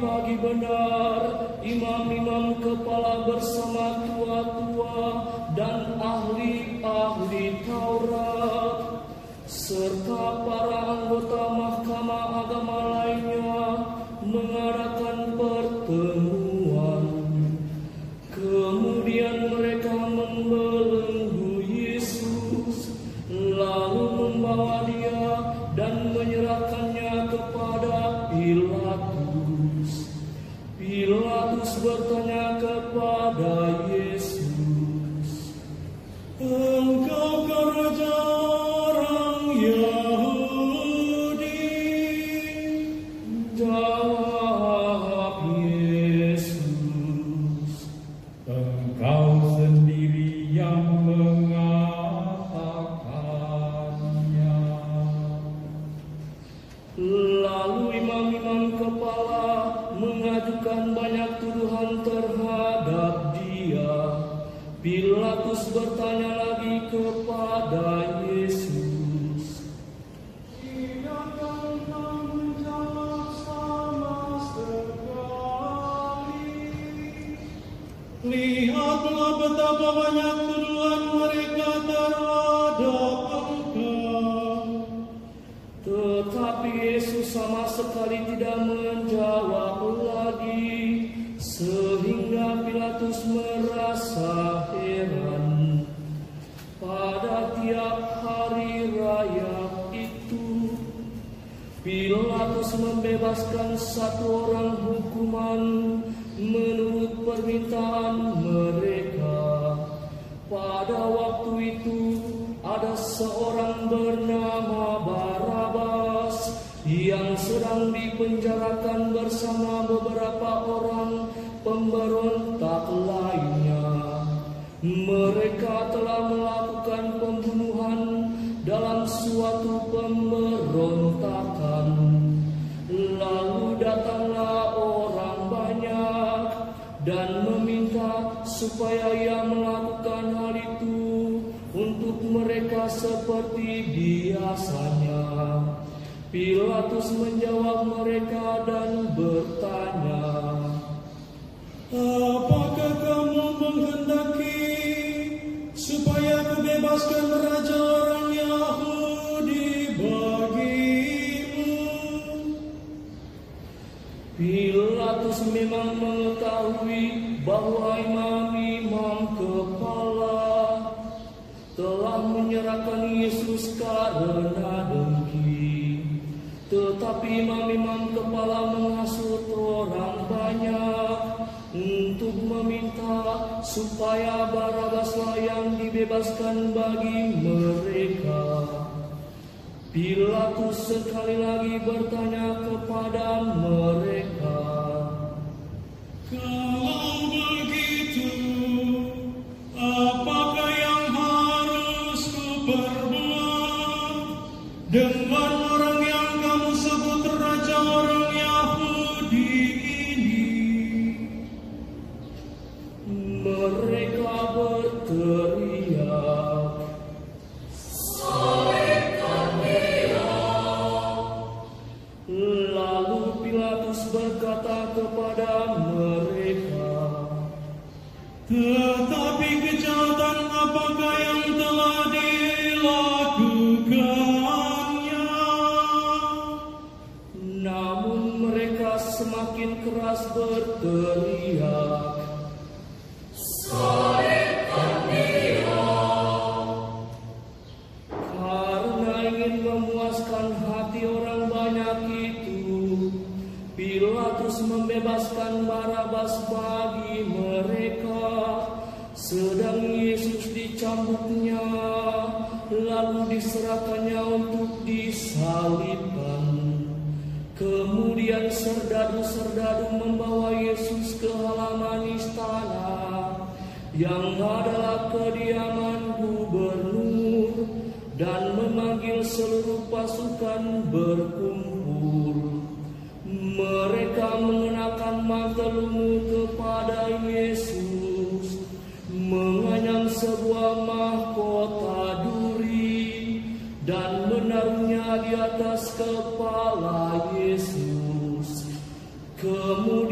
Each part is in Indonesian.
pagi-pagi benar, imam-imam kepala bersama tua-tua dan ahli-ahli Taurat, serta para anggota mahkamah agama lainnya mengadakan pertemuan. Kemudian mereka membelenggu Yesus, lalu membawa Dia dan menyerahkannya kepada Pilatus. Pilatus bertanya kepada Yesus, "Engkaukah raja orang Yahudi?" Jawab Yesus, "Engkau sendiri yang mengatakannya." Lalu imam-imam kepala mengajukan banyak tuduhan terhadap Dia. Pilatus bertanya lagi kepada Yesus, "Tidakkah Engkau menjawab sama sekali? Lihatlah betapa banyak tuduhan mereka terhadap Engkau." Tetapi Yesus sama sekali tidak menjawab lagi, sehingga Pilatus merasa heran. Pada tiap hari raya itu, Pilatus membebaskan satu orang hukuman menurut permintaan mereka. Pada waktu itu ada seorang bernama Barabas yang sedang dipenjarakan bersama beberapa orang pemberontak lainnya. Mereka telah melakukan pembunuhan dalam suatu pemberontakan. Lalu datanglah orang banyak dan meminta supaya Ia melakukan hal itu untuk mereka seperti biasanya. Pilatus menjawab mereka dan bertanya, "Apakah kamu menghendaki supaya aku bebaskan raja orang Yahudi bagimu?" Pilatus memang mengetahui bahwa imam-imam kepala telah menyerahkan Yesus karena dengki. Tetapi imam-imam kepala menghasut orang banyak untuk meminta supaya Barabaslah yang dibebaskan bagi mereka. Pilatus sekali lagi bertanya kepada mereka, "Kalau begitu, apakah yang harus kuperbuat dengan orang yang kamu sebut raja orang Yahudi ini?" Mereka berteriak, "Salibkan Dia!" Lalu Pilatus berkata kepada mereka, "Tetapi kejahatan apakah yang telah dilakukannya?" Namun mereka semakin keras berteriak, "Salibkan Dia!" Karena ingin memuaskan hati orang banyak itu, Pilatus membebaskan Barabas bagi mereka, sedang Yesus dicambuknya, lalu diserahkannya untuk disalibkan. Kemudian serdadu-serdadu membawa Yesus ke halaman istana, yang adalah kediaman gubernur, dan memanggil seluruh pasukan berkumpul. Mereka mengenakan mantel ungu kepada Yesus, menganyam sebuah mahkota duri, dan menaruhnya di atas kepala Yesus. Kemudian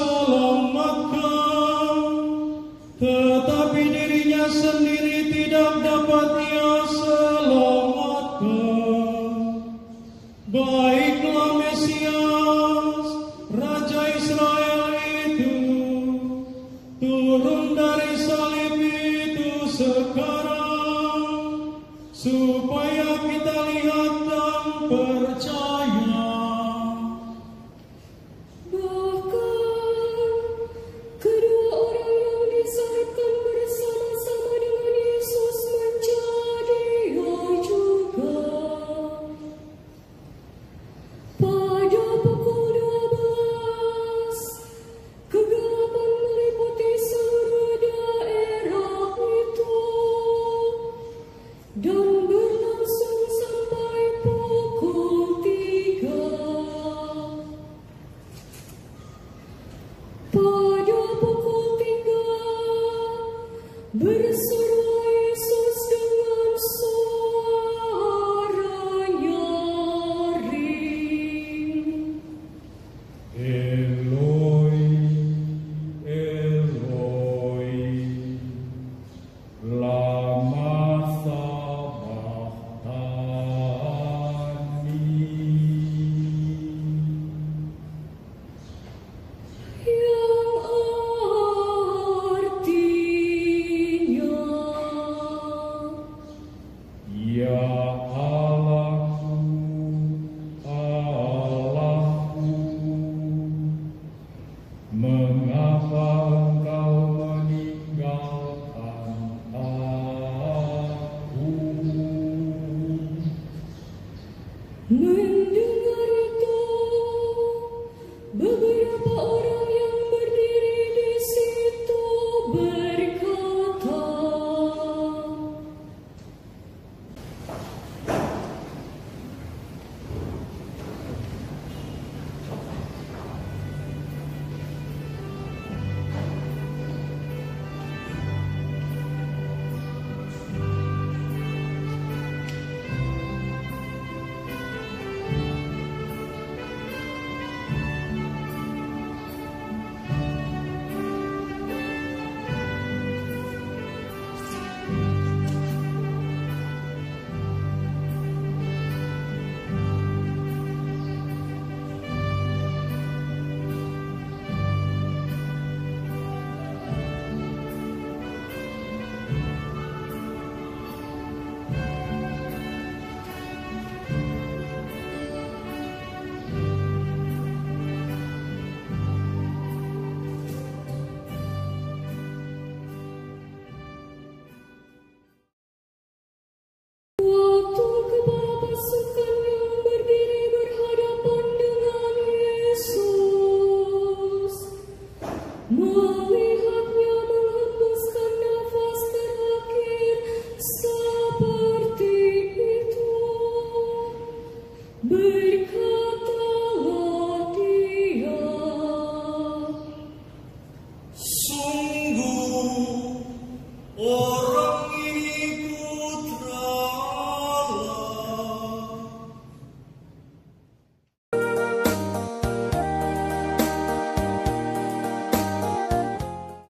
selamatkan, tetapi dirinya sendiri tidak dapat ia selamatkan. Baiklah Mesias, Raja Israel itu, turun dari salib itu sekarang, supaya kita lihat dan percaya. Bahkan kedua orang yang disalibkan bersama-sama dengan Yesus menjadi juga. Pada pukul 12, kegelapan meliputi seluruh daerah itu dan berlangsung sampai pukul 3. Pada pukul 3, berseru Yesus dengan suara nyaring. Eloi, Eloi, lama sabachthani. Yang artinya, Ya Allahku, Allahku, mengapa Engkau meninggalkan aku? mendengar itu, beberapa orang yang berdiri di situ berkata, waktu kepala pasukan yang berdiri berhadapan dengan Yesus melihatnya menghembuskan nafas terakhir seperti itu, berkatalah dia, Sungguh